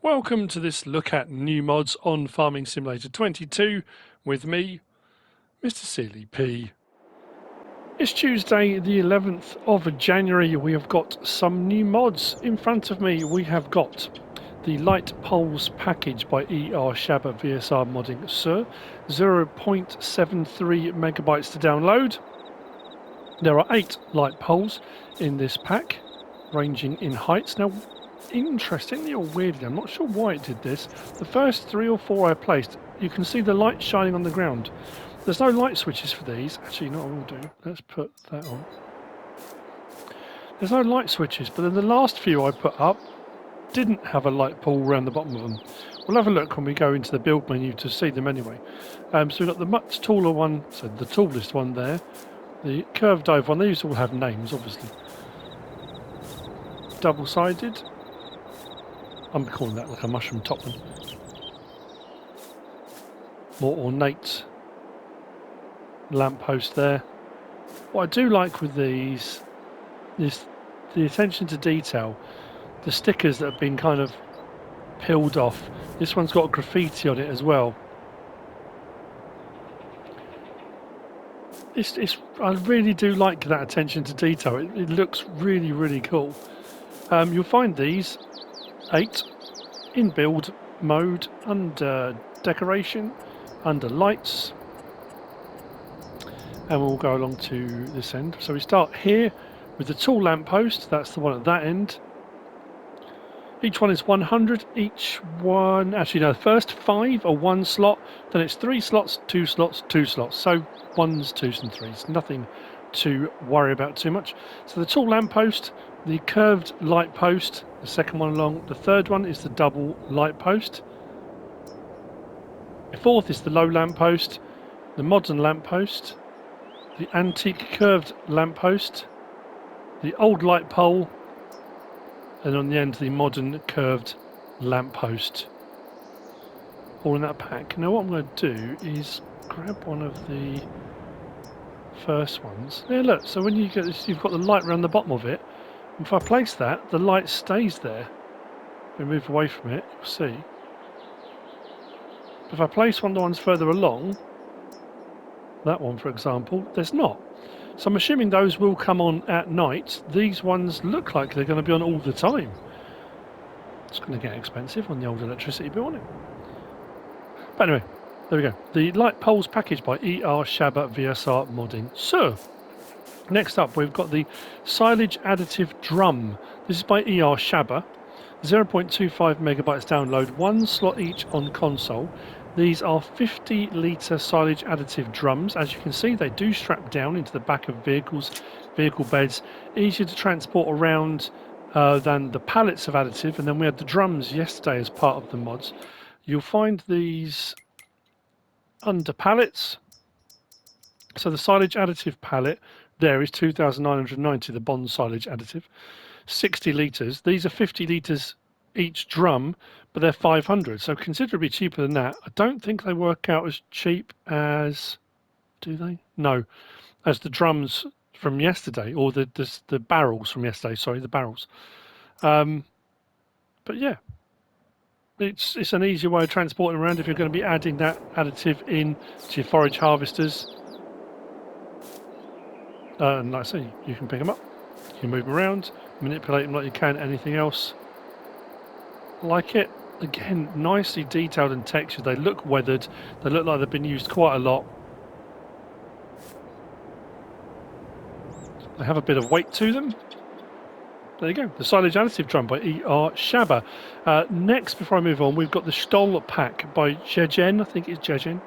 Welcome to this look at new mods on Farming Simulator 22 with me, MrSealyp. It's Tuesday the 11th of January. We have got some new mods. In front of me we have got the Light Poles package by erShaba VSR modding Sir, 0.73 megabytes to download. There are 8 light poles in this pack, ranging in heights. Now, interestingly or weirdly, I'm not sure why it did this, the first 3 or 4 I placed, you can see the light shining on the ground. There's no light switches for these. Actually, not all do. Let's put that on. There's no light switches, but then the last few I put up didn't have a light pole around the bottom of them. We'll have a look when we go into the build menu to see them anyway. So we've got the much taller one, so the tallest one there, the curved dive one. These all have names, obviously. Double-sided. I'm calling that like a mushroom top one. More ornate lamppost there. What I do like with these is the attention to detail. The stickers that have been kind of peeled off. This one's got graffiti on it as well. I really do like that attention to detail. It looks really, really cool. You'll find these 8 in build mode, under decoration, under lights, and we'll go along to this end. So we start here with the tall lamppost. That's the one at that end. Each one is 100. Each one, actually no, the first 5 are 1 slot, then it's 3 slots, 2 slots, 2 slots. So 1s, 2s and 3s. Nothing to worry about too much. So the tall lamppost, the curved light post, the second one along. The third one is the double light post. The fourth is the low lamppost, the modern lamppost, the antique curved lamppost, the old light pole, and on the end the modern curved lamppost. All in that pack. Now what I'm going to do is grab one of the first ones. There, look. So when you get this, you've got the light around the bottom of it. If I place that, the light stays there. If we move away from it, you'll see. If I place one of the ones further along, that one for example, there's not. So I'm assuming those will come on at night. These ones look like they're going to be on all the time. It's going to get expensive on the old electricity bill, isn't it? But anyway, there we go. The light poles package by erShaba VSR modding Sir. Next up, we've got the Silage additive drum. This is by erShaba. 0.25 megabytes download, 1 slot each on console. These are 50 litre silage additive drums. As you can see, they do strap down into the back of vehicles, vehicle beds. Easier to transport around than the pallets of additive. And then we had the drums yesterday as part of the mods. You'll find these under pallets. So the silage additive pallet there is 2,990, the bond silage additive. 60 litres. These are 50 litres each drum, but they're 500, so considerably cheaper than that. I don't think they work out as cheap as, do they? No, as the drums from yesterday, or the barrels from yesterday. Sorry, the barrels. But yeah, it's an easier way of transporting around if you're going to be adding that additive in to your forage harvesters. And like I say, you can pick them up, you can move them around, manipulate them like you can anything else. Like it. Again, nicely detailed and textured. They look weathered. They look like they've been used quite a lot. They have a bit of weight to them. There you go. The silage additive drum by erShaba. Next, before I move on, we've got the STOLL pack by JEJEN. I think it's JEJEN.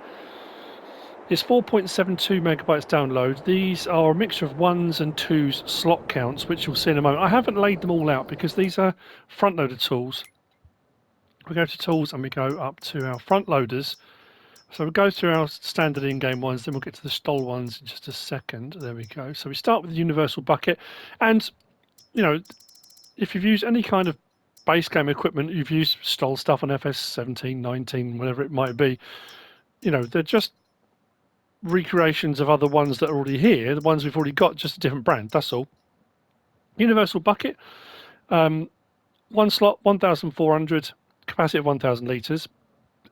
It's 4.72 megabytes download. These are a mixture of 1s and 2s slot counts, which you'll see in a moment. I haven't laid them all out because these are front-loaded tools. We go to tools and we go up to our front loaders. So we'll go through our standard in-game ones, then we'll get to the STOLL ones in just a second. There we go. So we start with the universal bucket. And, you know, if you've used any kind of base game equipment, you've used STOLL stuff on FS17, 19, whatever it might be, you know, they're just recreations of other ones that are already here. The ones we've already got, just a different brand, that's all. Universal bucket, 1 slot, 1,400. capacity of 1,000 litres.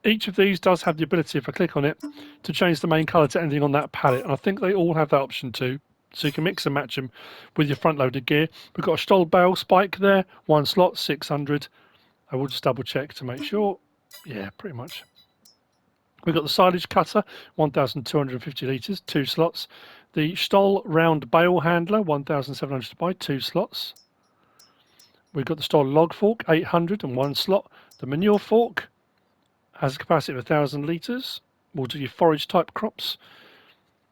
Each of these does have the ability, if I click on it, to change the main colour to anything on that pallet. And I think they all have that option too. So you can mix and match them with your front-loaded gear. We've got a STOLL bale spike there, 1 slot, 600. I will just double check to make sure. Yeah, pretty much. We've got the silage cutter, 1,250 litres, 2 slots. The STOLL round bale handler, 1,700 to buy, 2 slots. We've got the STOLL log fork, 800 and 1 slot. The manure fork has a capacity of 1,000 litres. We'll do your forage type crops,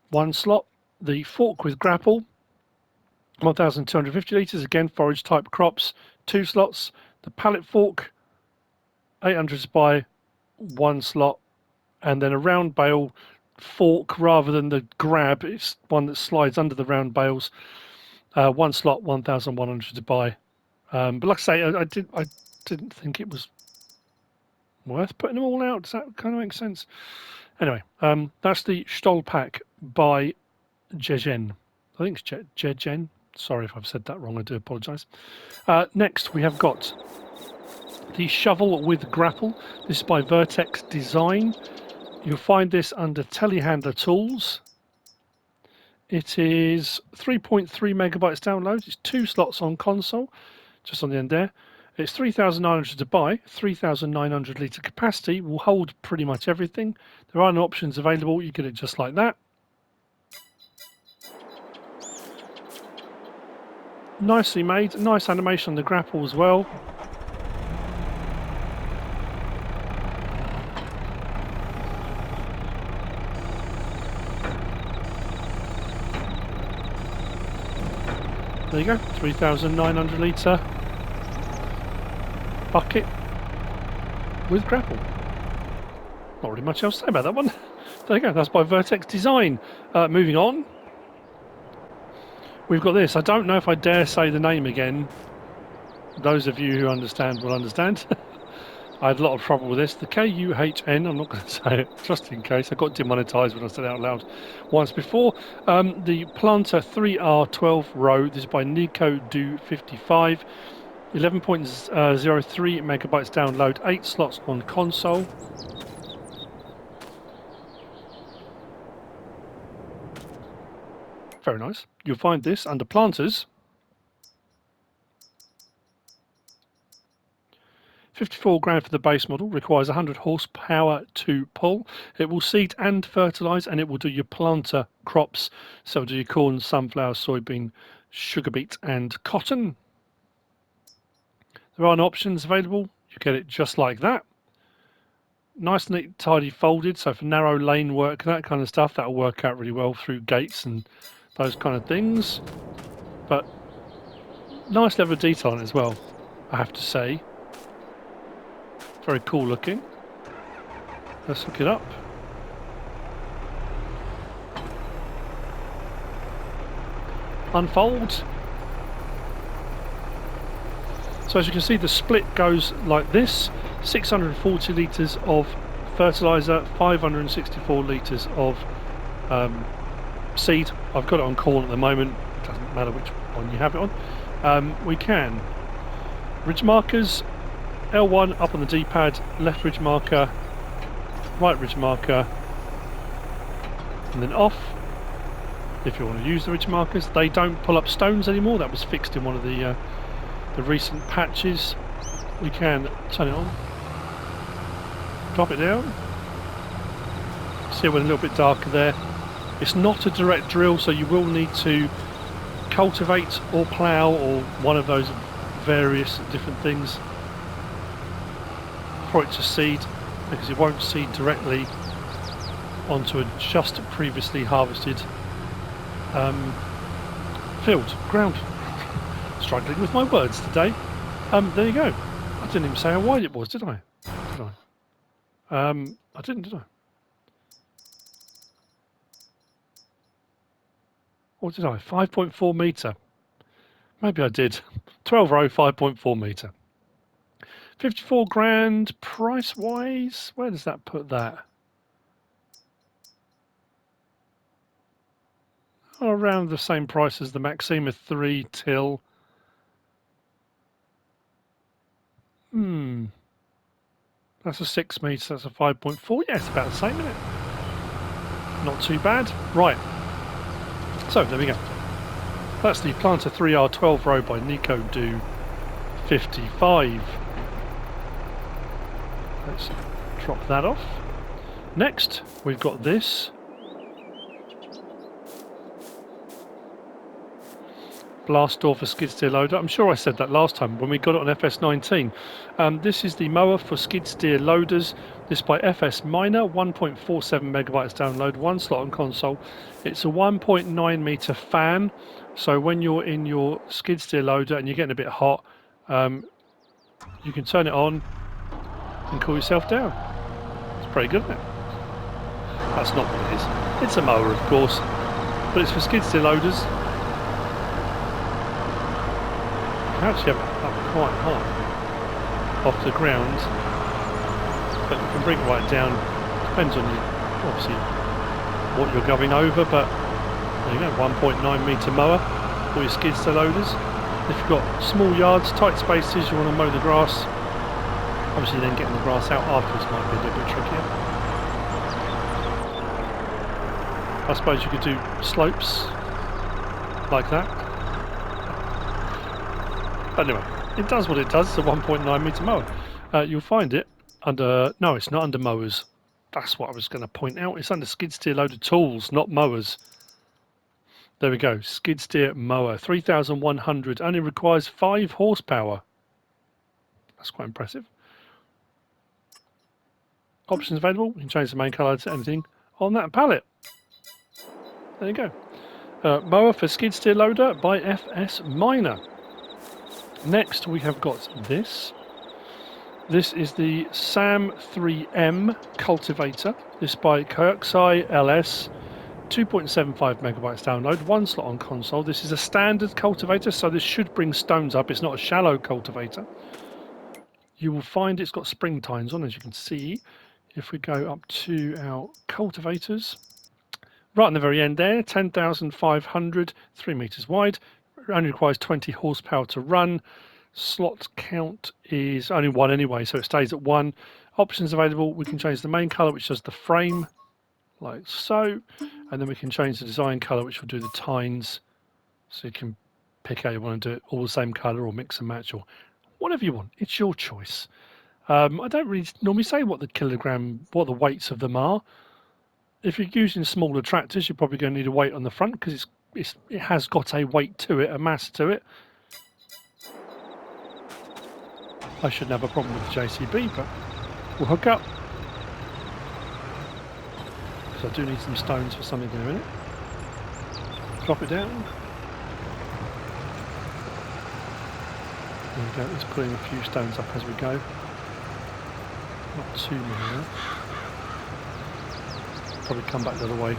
1 slot. The fork with grapple, 1,250 litres, again forage type crops, 2 slots. The pallet fork, 800 to buy, 1 slot. And then a round bale fork rather than the grab, it's one that slides under the round bales, 1 slot, 1,100 to buy. But like I say, I didn't think it was worth putting them all out. Does that kind of make sense? Anyway, that's the STOLL pack by JEJEN. I think it's JEJEN. Sorry if I've said that wrong, I do apologise. Next, we have got the shovel with grapple. This is by Vertex Dezign. You'll find this under Telehandler Tools. It is 3.3 megabytes download. It's 2 slots on console, just on the end there. It's 3,900 to buy, 3,900 litre capacity, will hold pretty much everything. There are no options available, you get it just like that. Nicely made, nice animation on the grapple as well. There you go, 3,900 litre bucket with grapple. Not really much else to say about that one. There you go, that's by Vertex Dezign. Moving on, we've got this. I don't know if I dare say the name again. Those of you who understand will understand. I had a lot of trouble with this. The KxuyLS, I'm not going to say it, just in case. I got demonetised when I said it out loud once before. The Planter 3R12 row. This is by Nico do 55. 11.03 megabytes download, 8 slots on console. Very nice. You'll find this under Planters. 54 grand for the base model, requires 100 horsepower to pull. It will seed and fertilise, and it will do your planter crops. So it'll do your corn, sunflower, soybean, sugar beet and cotton. There are no options available. You get it just like that. Nice, neat, tidy folded. So for narrow lane work, that kind of stuff, that'll work out really well through gates and those kind of things. But nice level of detail on it as well, I have to say. Very cool looking. Let's hook it up. Unfold. So as you can see, the split goes like this: 640 litres of fertiliser, 564 litres of seed. I've got it on corn at the moment. It doesn't matter which one you have it on. We can ridge markers. L1 up on the D-pad, left ridge marker, right ridge marker, and then off if you want to use the ridge markers. They don't pull up stones anymore. That was fixed in one of the recent patches. We can turn it on, drop it down. See, it went a little bit darker there. It's not a direct drill, so you will need to cultivate or plough or one of those various different things for it to seed, because it won't seed directly onto a just previously harvested ground. Struggling with my words today. There you go. I didn't even say how wide it was, did I? I didn't, did I? Or did I? 5.4 metre. Maybe I did. 12 row, 5.4 metre. 54 grand price wise. Where does that put that? Oh, around the same price as the Maxi 3 till. That's a 6 metre, that's a 5.4. Yeah, it's about the same, isn't it? Not too bad. Right. So, there we go. That's the Planter 3R12 row by Nico Do 55. Let's drop that off. Next, we've got this. Blast door for skid steer loader. I'm sure I said that last time when we got it on FS19. This is the mower for skid steer loaders. This by FS Minor, 1.47 megabytes download, 1 slot on console. It's a 1.9 meter fan. So when you're in your skid steer loader and you're getting a bit hot, you can turn it on and cool yourself down. It's pretty good, isn't it? That's not what it is. It's a mower, of course, but it's for skid steer loaders. You can actually have it up quite high off the ground, but you can bring it right down. Depends on you, obviously, what you're going over. But there you go, 1.9 meter mower for your skid steer loaders. If you've got small yards, tight spaces, you want to mow the grass. Obviously, then getting the grass out afterwards might be a little bit trickier. I suppose you could do slopes like that. But anyway, it does what it does. It's a 1.9 meter mower. You'll find it under... No, it's not under mowers. That's what I was going to point out. It's under skid steer loader tools, not mowers. There we go. Skid steer mower. 3,100. Only requires 5 horsepower. That's quite impressive. Options available. You can change the main colour to anything on that palette. There you go. Mower for skid steer loader by FS Minor. Next we have got this. This is the SAM 3M cultivator. This by KxuyLS. 2.75 megabytes download, 1 slot on console. This is a standard cultivator, so this should bring stones up. It's not a shallow cultivator. You will find it's got spring tines on, as you can see. If we go up to our cultivators, right on the very end there, 10,500, 3 meters wide. It only requires 20 horsepower to run. Slot count is only 1 anyway, so it stays at 1. Options available. We can change the main color, which does the frame, like so, and then we can change the design color, which will do the tines. So you can pick how you want to do it, all the same color or mix and match or whatever you want. It's your choice. I don't really normally say what the weights of them are. If you're using smaller tractors, you're probably going to need a weight on the front because it has got a weight to it, a mass to it. I shouldn't have a problem with the JCB, but we'll hook up. Because I do need some stones for something in a minute. Drop it down. There we go, let's put in a few stones up as we go. Not too many now. Probably come back the other way.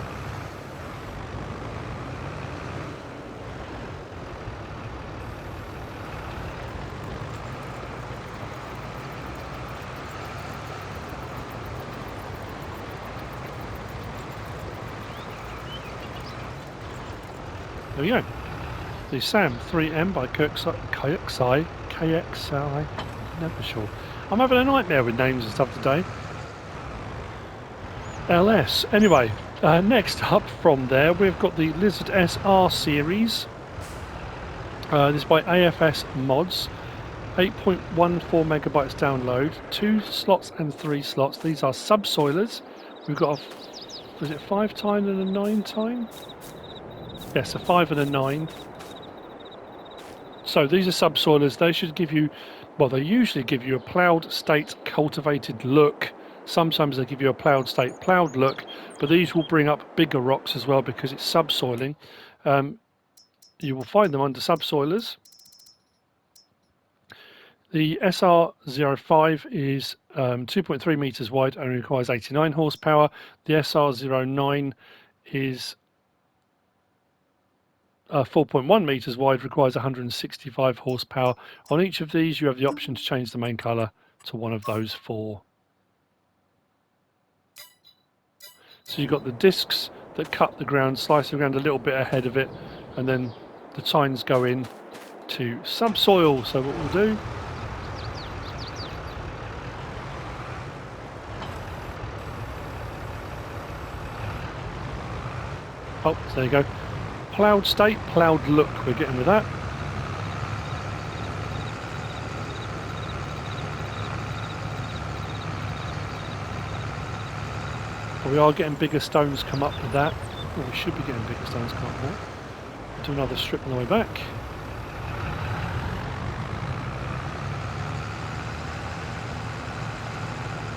There we go. The SAM 3M by KxuyLS. Never sure. I'm having a nightmare with names and stuff today. LS. Anyway, next up from there, we've got the Lizard SR series. This is by AFS Mods. 8.14 megabytes download. 2 slots and 3 slots. These are subsoilers. We've got a, was it 5 tine and a 9 tine? Yes, a 5 and a 9. So these are subsoilers. They should give you, well, they usually give you a ploughed state cultivated look. Sometimes they give you a ploughed state ploughed look, but these will bring up bigger rocks as well because it's subsoiling. You will find them under subsoilers. The SR05 is 2.3 meters wide, only requires 89 horsepower. The SR09 is 4.1 meters wide, requires 165 horsepower. On each of these, you have the option to change the main color to one of those 4. So you've got the discs that cut the ground, slice the ground a little bit ahead of it, and then the tines go in to subsoil. So what we'll do, Oh, there you go. Ploughed state, ploughed look. We're getting with that. But we are getting bigger stones come up with that. Well, we should be getting bigger stones come up with that. Do another strip on the way back.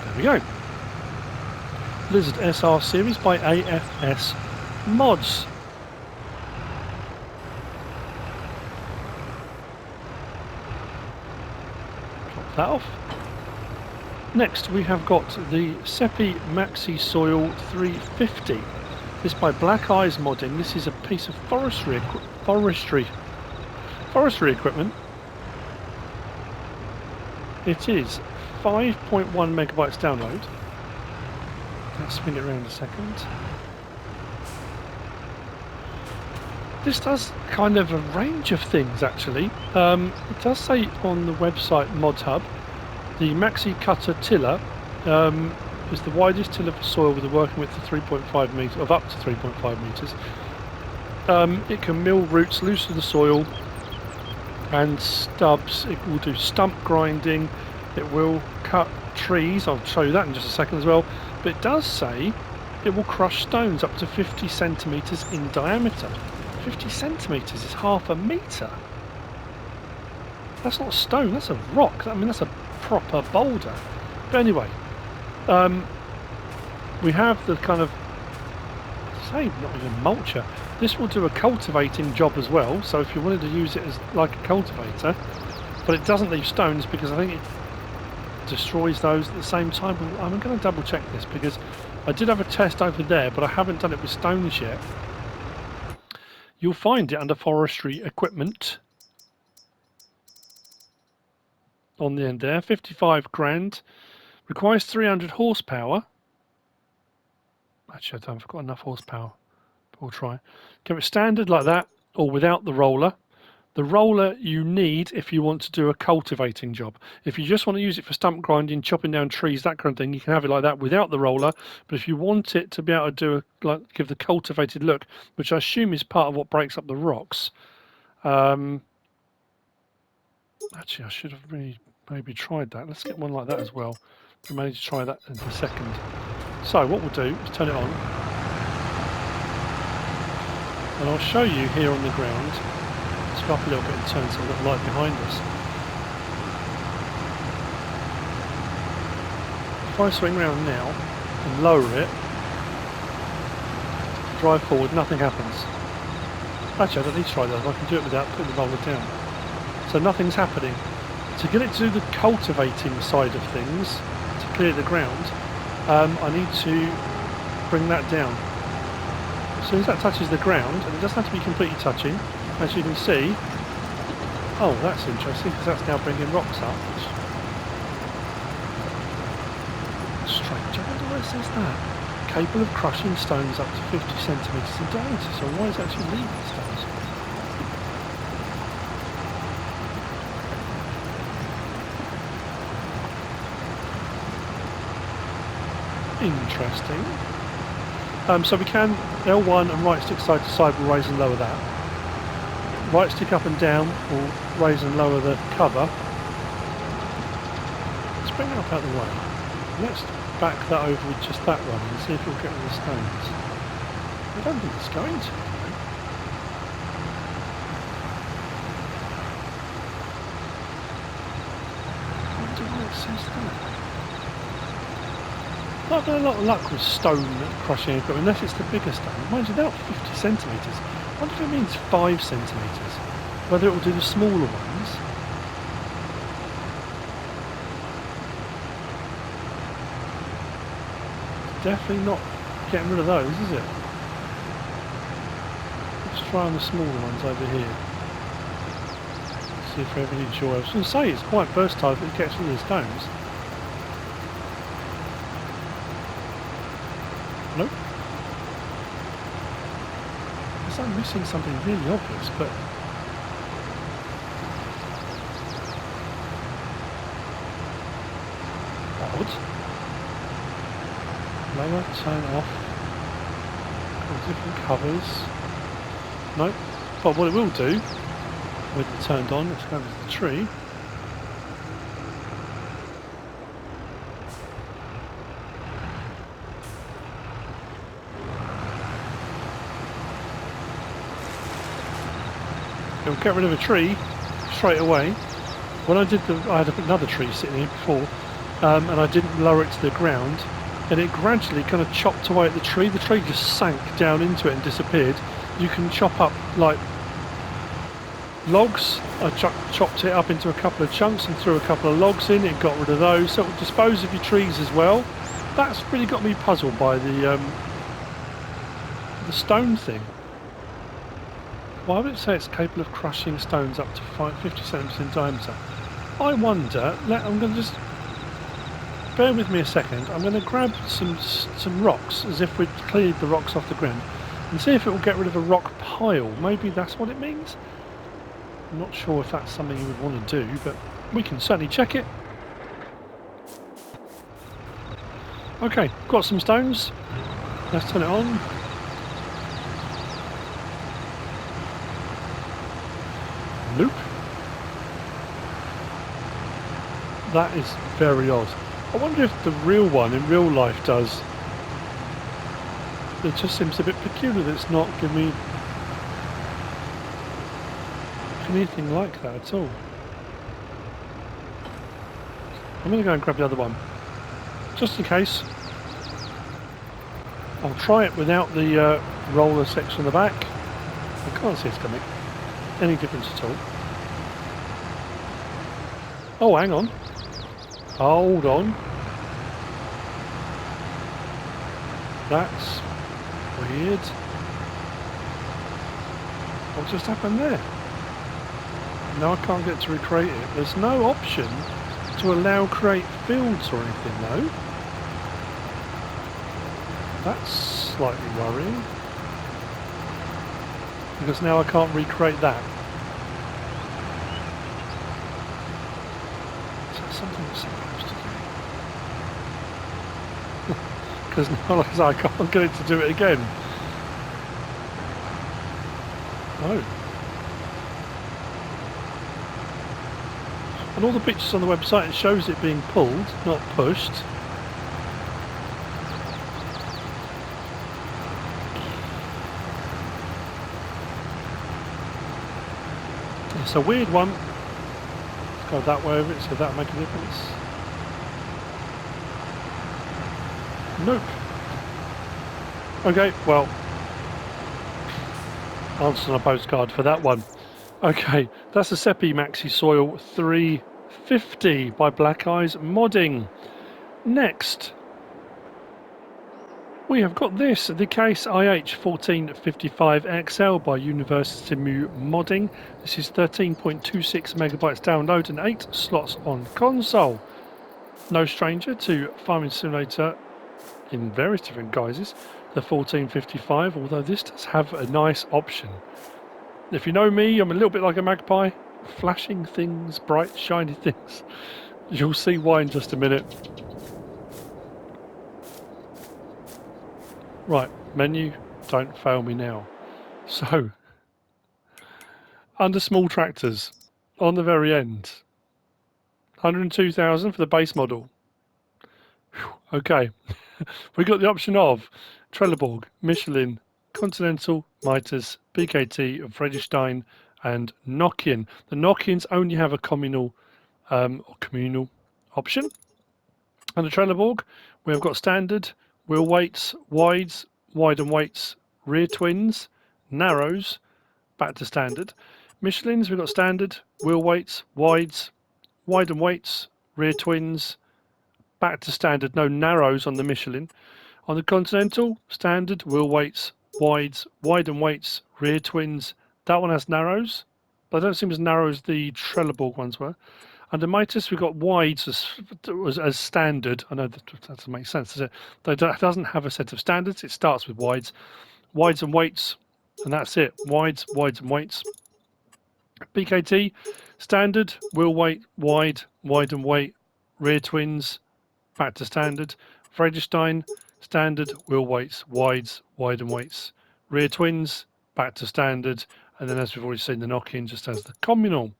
There we go. Blizzard SR series by AFS Mods. Drop that off. Next we have got the Seppi Maxisoil 350. This by BlackEyes Modding. This is a piece of forestry equipment. It is 5.1 megabytes download. Let's spin it around a second. This does kind of a range of things actually. It does say on the website ModHub, the Maxi cutter tiller is the widest tiller for soil with a working width of 3.5 metres, of up to 3.5 metres. It can mill roots, loosen the soil and stubs. It will do stump grinding. It will cut trees. I'll show you that in just a second as well. But it does say it will crush stones up to 50 centimetres in diameter. 50 centimetres is half a metre. That's not a stone, that's a rock. I mean, that's a proper boulder. But anyway, we have the kind of, say, not even mulcher. This will do a cultivating job as well. So if you wanted to use it as like a cultivator, but it doesn't leave stones because I think it destroys those at the same time. I'm going to double check this because I did have a test over there, but I haven't done it with stones yet. You'll find it under forestry equipment on the end there. 55 grand, requires 300 horsepower. Actually, I haven't got enough horsepower, but we'll try. Go it standard like that or without the roller. The roller you need if you want to do a cultivating job. If you just want to use it for stump grinding, chopping down trees, that kind of thing, you can have it like that without the roller. But if you want it to be able to do give the cultivated look, which I assume is part of what breaks up the rocks. Actually, I should have really maybe tried that. Let's get one like that as well. We may need to try that in a second. So what we'll do is turn it on. And I'll show you here on the ground. Let's go up a little bit and turn some little light behind us. If I swing round now and lower it, drive forward, nothing happens. Actually, I don't need to try that. I can do it without putting the roller down. So nothing's happening. To get it to do the cultivating side of things, to clear the ground, I need to bring that down. As soon as that touches the ground, and it doesn't have to be completely touching, as you can see. Oh, that's interesting because that's now bringing rocks up. Strange. I wonder where it says that. Capable of crushing stones up to 50 centimetres in diameter. So why is it actually leaving stones? Interesting. So we can L1 and right stick side to side will raise and lower that. Right stick up and down will raise and lower the cover. Let's bring it up out of the way. Let's back that over with just that one and see if we'll get all the stones. I don't think it's going to. I wonder why it says that. Not got a lot of luck with stone crushing equipment, unless it's the bigger stone. Mind you, they're not 50 centimetres. I wonder if it means 5 centimetres. Whether it will do the smaller ones. Definitely not getting rid of those, is it? Let's try on the smaller ones over here. See if we have any joy. I was going to say it's quite versatile if it gets all the stones. Nope. Guess I'm missing something really obvious, but odd. Lower, turn off. different covers. Nope. But what it will do, with it turned on, let's go over to the tree. It'll get rid of a tree straight away. When I did I had another tree sitting here before, and I didn't lower it to the ground, and it gradually kind of chopped away at the tree. The tree just sank down into it and disappeared. You can chop up like logs. I chopped it up into a couple of chunks and threw a couple of logs in. It got rid of those, so it will dispose of your trees as well. That's really got me puzzled by the stone thing. Why would it say it's capable of crushing stones up to 50 centimeters in diameter? I wonder. I'm going to just bear with me a second. I'm going to grab some rocks, as if we'd cleared the rocks off the ground, and see if it will get rid of a rock pile. Maybe that's what it means. I'm not sure if that's something you would want to do, but we can certainly check it. Okay, got some stones. Let's turn it on. Nope. That is very odd. I wonder if the real one in real life does. It just seems a bit peculiar that it's not giving me anything like that at all. I'm going to go and grab the other one, just in case. I'll try it without the roller section on the back. I can't see it's coming any difference at all. Oh, hang on. Hold on. That's weird. What just happened there? Now I can't get to recreate it. There's no option to allow create fields or anything though. That's slightly worrying. Because now I can't recreate that. Is that something it's supposed to do? Because now I can't get it to do it again. Oh. And all the pictures on the website, it shows it being pulled, not pushed. It's a weird one. Let's go that way over it, so that'll make a difference. Nope. Okay, well, answer on a postcard for that one. Okay, that's a Seppi Maxisoil 350 by BlackEyes Modding. Next, we have got this, the Case IH1455XL by Univers Simu Modding. This is 13.26 megabytes download and 8 slots on console. No stranger to Farming Simulator in various different guises, the 1455, although this does have a nice option. If you know me, I'm a little bit like a magpie, flashing things, bright, shiny things. You'll see why in just a minute. Right, menu, don't fail me now. So, under small tractors, on the very end, 102,000 for the base model. Whew, okay, we got the option of Trelleborg, Michelin, Continental, Mitas, BKT, Vredestein, and Nokian. The Nokians only have a communal option. And the Trelleborg, we've got standard, wheel weights, wides, wide and weights, rear twins, narrows, back to standard. Michelin's, we've got standard, wheel weights, wides, wide and weights, rear twins, back to standard, no narrows on the Michelin. On the Continental, standard, wheel weights, wides, wide and weights, rear twins. That one has narrows, but they don't seem as narrow as the Trelleborg ones were. Under Mitas, we've got wides as standard. I know that doesn't make sense, does it? It doesn't have a set of standards. It starts with wides and weights, and that's it. Wides and weights. BKT, standard, wheel weight, wide and weight, rear twins, back to standard. Vredestein, standard, wheel weights, wides, wide and weights, rear twins, back to standard, and then as we've already seen, the knock-in just has the communal.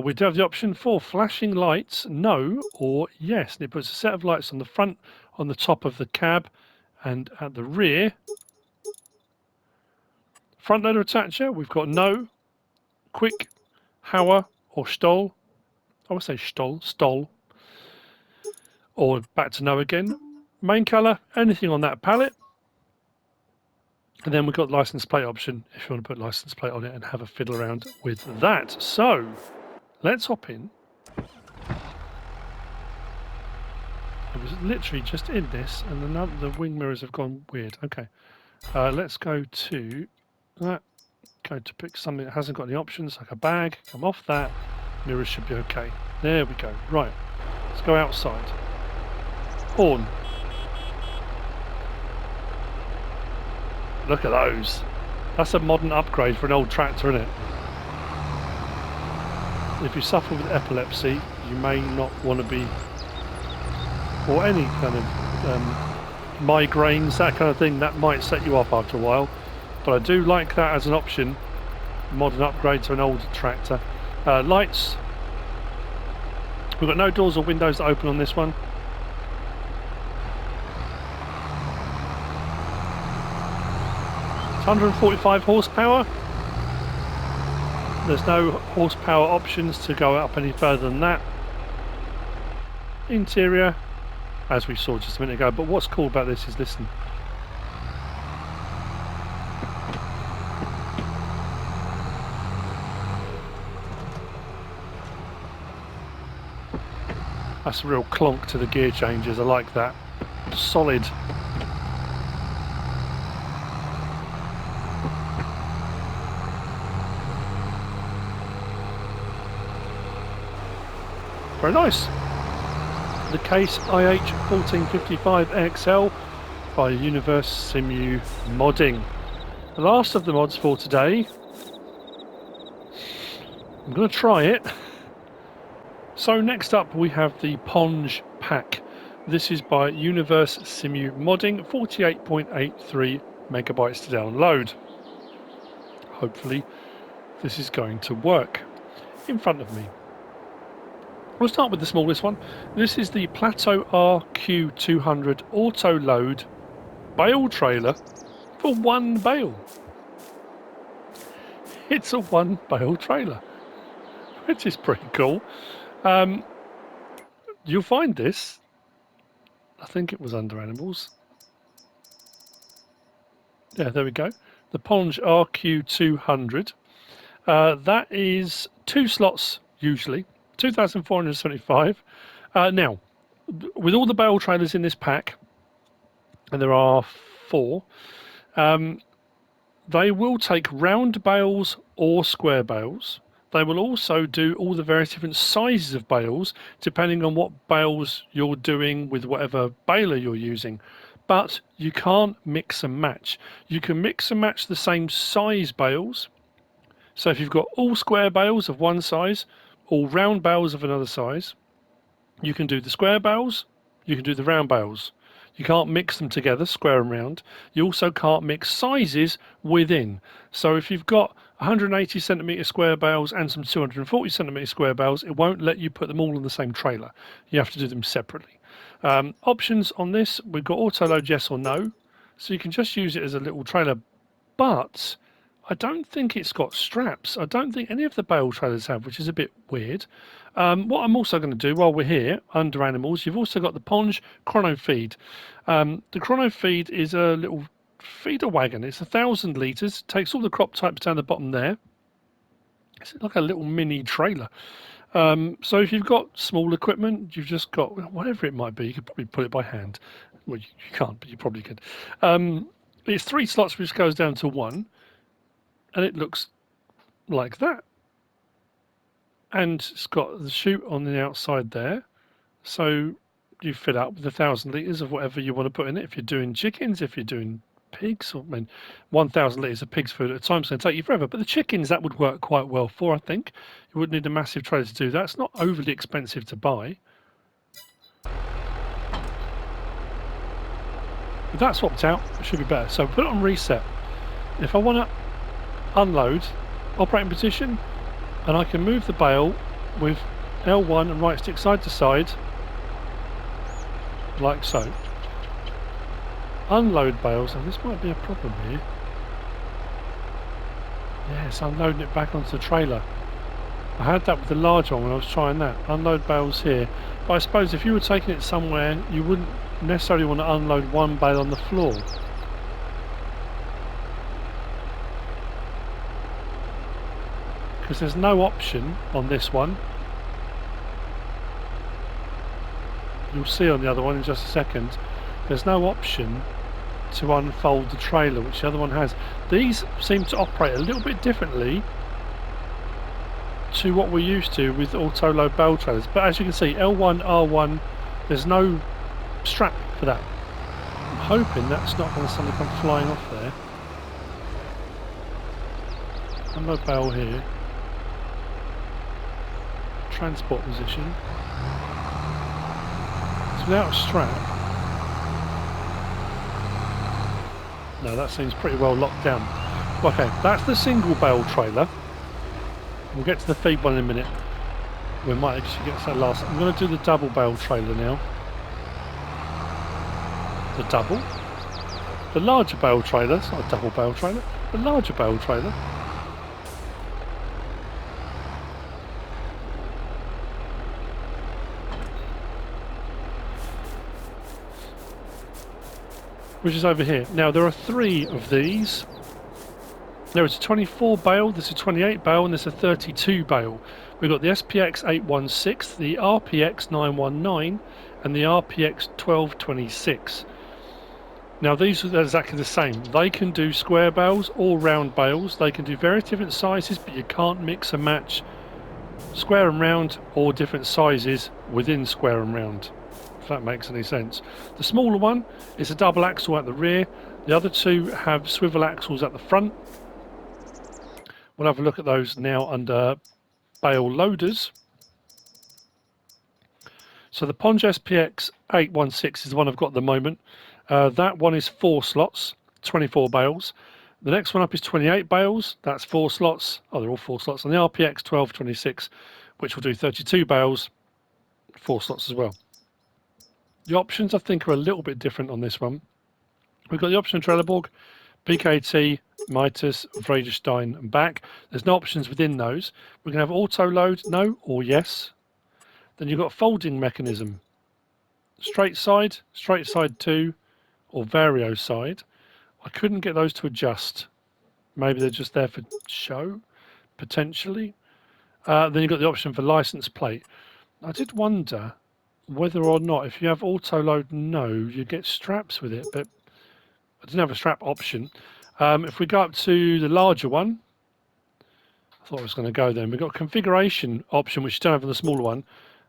We do have the option for flashing lights, no or yes. And it puts a set of lights on the front, on the top of the cab, and at the rear. Front loader attacher, we've got no, quick, Hauer, or STOLL. I would say STOLL, or back to no again. Main colour, anything on that palette. And then we've got the license plate option if you want to put license plate on it and have a fiddle around with that. So let's hop in. I was literally just in this, and the wing mirrors have gone weird. Okay, let's go to that. Go to pick something that hasn't got any options, like a bag. Come off that. Mirrors should be okay. There we go. Right, let's go outside. Horn. Look at those. That's a modern upgrade for an old tractor, isn't it? If you suffer with epilepsy, you may not want to be, or any kind of migraines, that kind of thing, that might set you off after a while. But I do like that as an option. Modern upgrade to an old tractor. Lights. We've got no doors or windows that open on this one. It's 145 horsepower. There's no horsepower options to go up any further than that. Interior, as we saw just a minute ago, but what's cool about this is, listen. That's a real clonk to the gear changes. I like that. Solid. Very nice. The Case IH1455XL by Univers Simu Modding. The last of the mods for today. I'm going to try it. So next up we have the Ponge pack. This is by Univers Simu Modding, 48.83 megabytes to download. Hopefully this is going to work. In front of me. We'll start with the smallest one. This is the Plateau RQ200 auto load bale trailer for one bale. It's a one bale trailer, which is pretty cool. You'll find this, I think it was under animals. Yeah, there we go. The Ponge RQ200. That is 2 slots usually, 2,475. Now, with all the bale trailers in this pack, and there are 4, they will take round bales or square bales. They will also do all the various different sizes of bales, depending on what bales you're doing with whatever baler you're using. But you can't mix and match. You can mix and match the same size bales. So if you've got all square bales of one size, all round bales of another size, you can do the square bales, you can do the round bales. You can't mix them together, square and round. You also can't mix sizes within. So if you've got 180 centimetre square bales and some 240 centimetre square bales, it won't let you put them all on the same trailer. You have to do them separately. Options on this, we've got auto load yes or no. So you can just use it as a little trailer, but I don't think it's got straps. I don't think any of the bale trailers have, which is a bit weird. What I'm also going to do while we're here, under animals, you've also got the Ponge Chrono Feed. The Chrono Feed is a little feeder wagon. It's 1,000 litres, takes all the crop types down the bottom there. It's like a little mini trailer. So if you've got small equipment, you've just got, whatever it might be, you could probably put it by hand. Well, you can't, but you probably could. It's 3 slots, which goes down to 1. And it looks like that. And it's got the chute on the outside there. So you fill up with 1,000 litres of whatever you want to put in it. If you're doing chickens, if you're doing pigs, I mean, 1,000 litres of pig's food at a time is going to take you forever. But the chickens, that would work quite well for, I think. You wouldn't need a massive trailer to do that. It's not overly expensive to buy. With that swapped out, it should be better. So put it on reset. if I want to unload, operating position, and I can move the bale with L1 and right stick side to side, like so. Unload bales, and this might be a problem here. Yes, unloading it back onto the trailer. I had that with the large one when I was trying that. Unload bales here. But I suppose if you were taking it somewhere, you wouldn't necessarily want to unload one bale on the floor. Because there's no option on this one. You'll see on the other one in just a second. There's no option to unfold the trailer, which the other one has. These seem to operate a little bit differently to what we're used to with auto load bale trailers, but as you can see, L1, R1, there's no strap for that. I'm hoping that's not going to suddenly come flying off there. Unload bale here. Transport position. It's without a strap. No, that seems pretty well locked down. Okay, that's the single bale trailer. We'll get to the feed one in a minute. We might actually get to that last. I'm going to do the double bale trailer now. The double. The larger bale trailer. It's not a double bale trailer. The larger bale trailer. Which is over here. Now there are 3 of these. There is a 24 bale, there's a 28 bale, and there's a 32 bale. We've got the SPX 816, the RPX 919, and the RPX 1226. Now these are exactly the same. They can do square bales or round bales. They can do various different sizes, but you can't mix and match square and round or different sizes within square and round, if that makes any sense. The smaller one is a double axle at the rear. The other 2 have swivel axles at the front. We'll have a look at those now under bale loaders. So the Ponge SPX 816 is the one I've got at the moment. That one is 4 slots, 24 bales. The next one up is 28 bales, that's 4 slots. Oh, they're all 4 slots. And the RPX 1226, which will do 32 bales, 4 slots as well. The options I think are a little bit different on this one. We've got the option of Trelleborg, PKT, Mitas, Vredestein and back. There's no options within those. We can have auto load, no or yes. Then you've got folding mechanism. Straight side 2 or vario side. I couldn't get those to adjust. Maybe they're just there for show, potentially. Then you've got the option for license plate. I did wonder whether or not if you have auto load no, you get straps with it, but I didn't have a strap option. If we go up to the larger one, I thought I was going to go then. We've got a configuration option, which you don't have on the smaller one.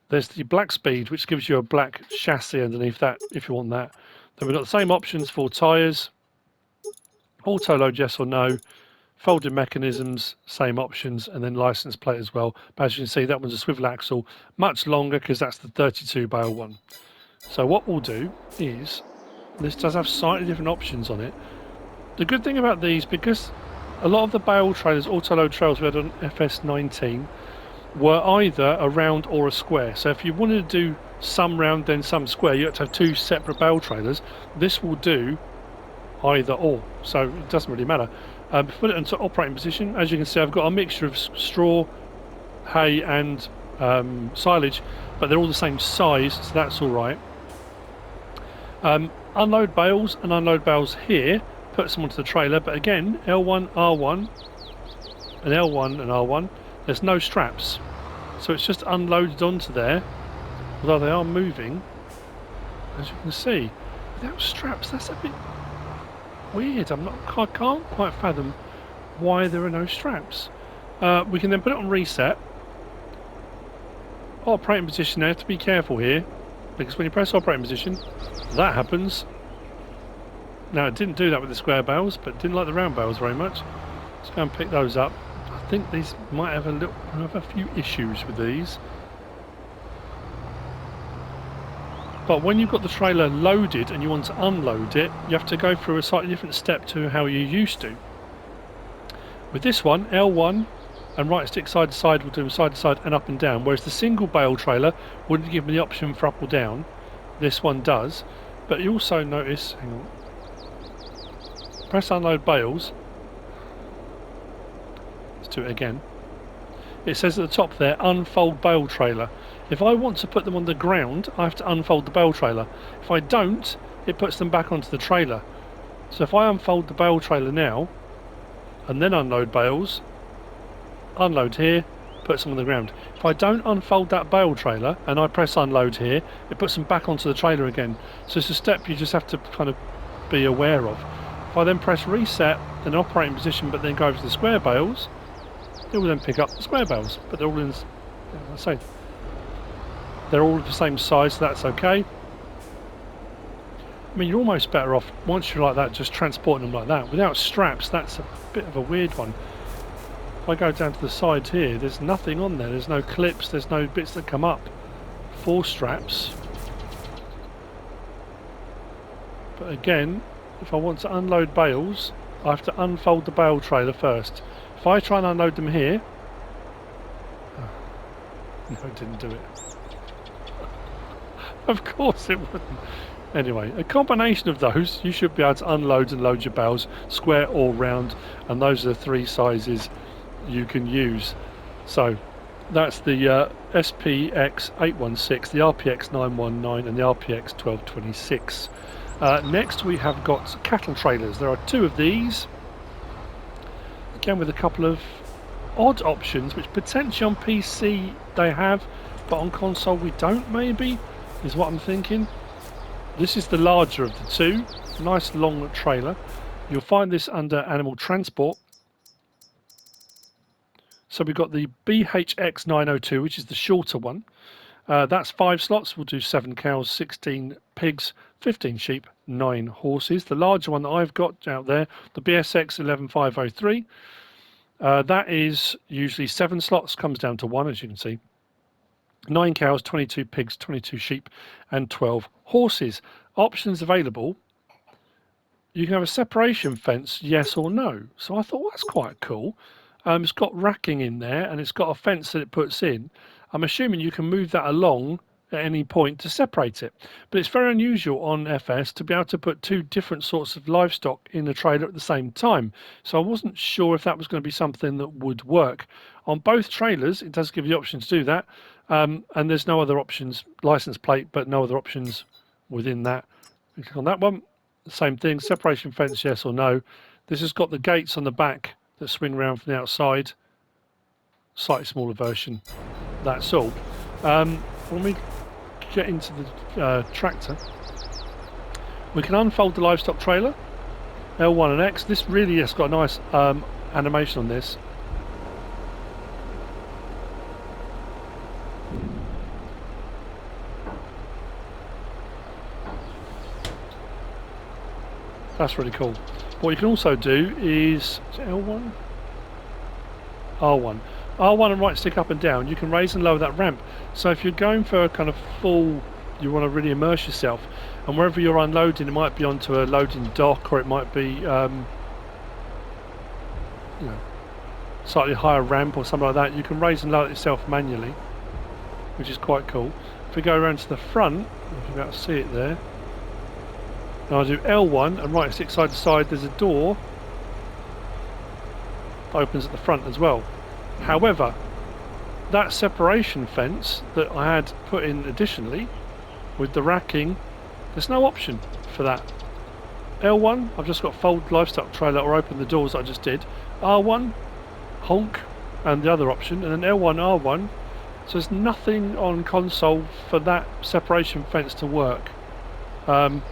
There's the black speed, which gives you a black chassis underneath that, if you want that. Then we've got the same options for tyres, auto load yes or no, folding mechanisms, same options, and then license plate as well. But as you can see, that one's a swivel axle, much longer because that's the 32 bale one. So what we'll do is, this does have slightly different options on it. The good thing about these, because a lot of the bale trailers, auto-load trailers we had on FS19, were either a round or a square. So if you wanted to do some round then some square, you have to have 2 separate bale trailers. This will do either or, so it doesn't really matter. Put it into operating position. As you can see, I've got a mixture of straw, hay and silage, but they're all the same size, so that's all right. Unload bales and unload bales here, puts them onto the trailer, but again, L1, R1 and L1 and R1, there's no straps, so it's just unloaded onto there, although they are moving, as you can see, without straps. That's a bit weird. I can't quite fathom why there are no straps. We can then put it on reset. Operating position, there, have to be careful here, because when you press operating position, that happens. Now it didn't do that with the square bales, but didn't like the round bales very much. Let's go and pick those up. I think these might have a few issues with these. But when you've got the trailer loaded and you want to unload it, you have to go through a slightly different step to how you used to. With this one, L1 and right stick side to side will do side to side and up and down, whereas the single bale trailer wouldn't give me the option for up or down. This one does, but you also notice, hang on, press unload bales, let's do it again. It says at the top there, unfold bale trailer. If I want to put them on the ground, I have to unfold the bale trailer. If I don't, it puts them back onto the trailer. So if I unfold the bale trailer now, and then unload bales, unload here, puts them on the ground. If I don't unfold that bale trailer and I press unload here, it puts them back onto the trailer again. So it's a step you just have to kind of be aware of. If I then press reset in operating position but then go over to the square bales, it will then pick up the square bales, but they're all in, I say, they're all the same size, so that's okay. I mean, you're almost better off, once you're like that, just transporting them like that. Without straps, that's a bit of a weird one. If I go down to the sides here, there's nothing on there. There's no clips, there's no bits that come up for straps. But again, if I want to unload bales, I have to unfold the bale trailer first. If I try and unload them here... no, it didn't do it. Of course it wouldn't. Anyway, a combination of those, you should be able to unload and load your bales, square or round, and those are the three sizes you can use. So that's the SPX816, the RPX919 and the RPX1226. Next we have got cattle trailers. There are two of these, again with a couple of odd options which potentially on PC they have, but on console we don't, maybe, is what I'm thinking. This is the larger of the two, nice long trailer. You'll find this under animal transport. So we've got the BHX902, which is the shorter one. That's 5 slots. We'll do 7 cows, 16 pigs, 15 sheep, 9 horses. The larger one that I've got out there, the BSX11503, that is usually 7 slots, comes down to 1, as you can see. 9 cows, 22 pigs, 22 sheep, and 12 horses. Options available. You can have a separation fence, yes or no. So I thought, well, that's quite cool. It's got racking in there and it's got a fence that it puts in. I'm assuming you can move that along at any point to separate it. But it's very unusual on FS to be able to put 2 different sorts of livestock in the trailer at the same time. So I wasn't sure if that was going to be something that would work. On both trailers, it does give you the option to do that. And there's no other options, license plate, but no other options within that. You click on that one, the same thing, separation fence, yes or no. This has got the gates on the back that swing around from the outside. Slightly smaller version, that's all. When we get into the tractor, we can unfold the livestock trailer, L1 and X. This really has got a nice animation on this. That's really cool. What you can also do is it L1? R1. R1 and right stick up and down, you can raise and lower that ramp. So if you're going for a kind of full, you want to really immerse yourself, and wherever you're unloading, it might be onto a loading dock, or it might be you know, slightly higher ramp or something like that. You can raise and lower it yourself manually, which is quite cool. If we go around to the front, if you're able to see it there, and I'll do L1 and right stick side to side, there's a door that opens at the front as well. However, that separation fence that I had put in additionally with the racking, there's no option for that. L1, I've just got fold livestock trailer or open the doors that I just did. R1, honk, and the other option, and then L1, R1. So there's nothing on console for that separation fence to work. Can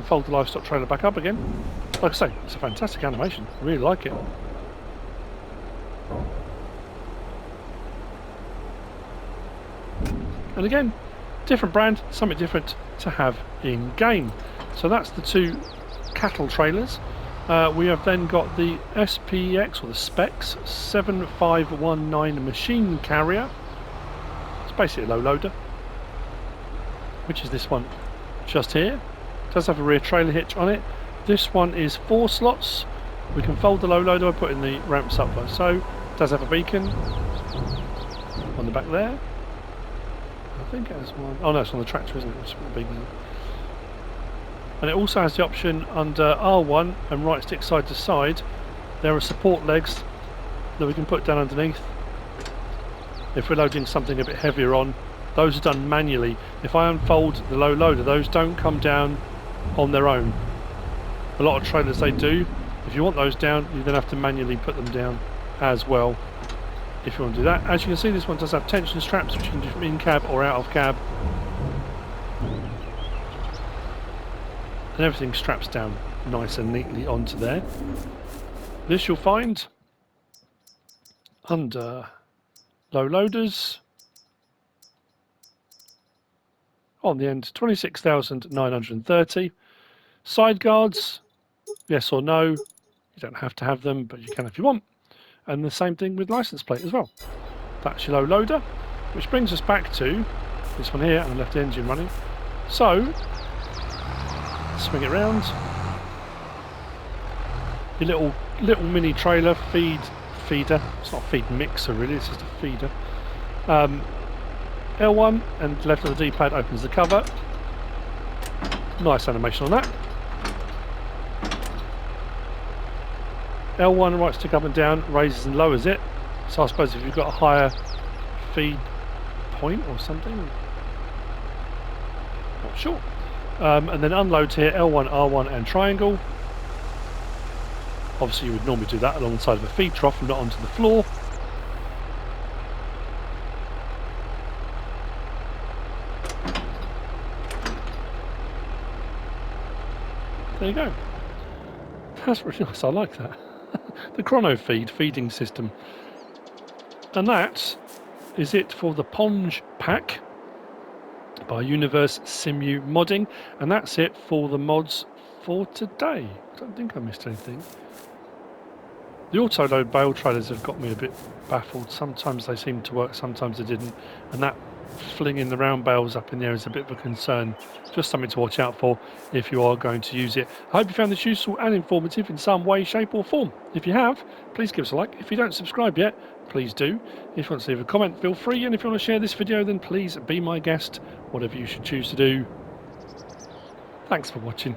fold the livestock trailer back up again. Like I say, it's a fantastic animation. I really like it. And again, different brand, something different to have in game. So that's the 2 cattle trailers. We have then got the SPX, or the Specs 7519 machine carrier. It's basically a low loader, which is this one just here. It does have a rear trailer hitch on it. This one is 4 slots, We can fold the low loader by putting the ramps up like so. It does have a beacon on the back there. I think it has one. Oh no, it's on the tractor, isn't it? It's the beacon. And it also has the option under R1 and right stick side to side. There are support legs that we can put down underneath. If we're loading something a bit heavier on, those are done manually. If I unfold the low loader, those don't come down on their own. A lot of trailers they do. If you want those down, you then have to manually put them down as well. If you want to do that, as you can see, this one does have tension straps, which you can do from in cab or out of cab, and everything straps down nice and neatly onto there. This you'll find under low loaders on the end, 26,930. Side guards, yes or no, you don't have to have them, but you can if you want. And the same thing with license plate as well. That's your low loader, which brings us back to this one here, and I left the engine running. So, swing it round. Your little mini trailer feeder. It's not a feed mixer really, it's just a feeder. L1 and left of the D-pad opens the cover. Nice animation on that. L1 right stick up and down raises and lowers it. So I suppose if you've got a higher feed point or something, not sure. And then unloads here, L1, R1 and triangle. Obviously you would normally do that alongside of a feed trough and not onto the floor. There you go. That's really nice, I like that. The chrono feeding system. And that is it for the Ponge pack by Univers Simu modding, and that's it for the mods for today. I don't think I missed anything. The auto-load bale trailers have got me a bit baffled. Sometimes they seem to work, sometimes they didn't, and that flinging the round bales up in there is a bit of a concern. Just something to watch out for if you are going to use it. I hope you found this useful and informative in some way, shape or form. If you have, please give us a like. If you don't subscribe yet, please do. If you want to leave a comment, feel free, and if you want to share this video, then please be my guest, whatever you should choose to do. Thanks for watching.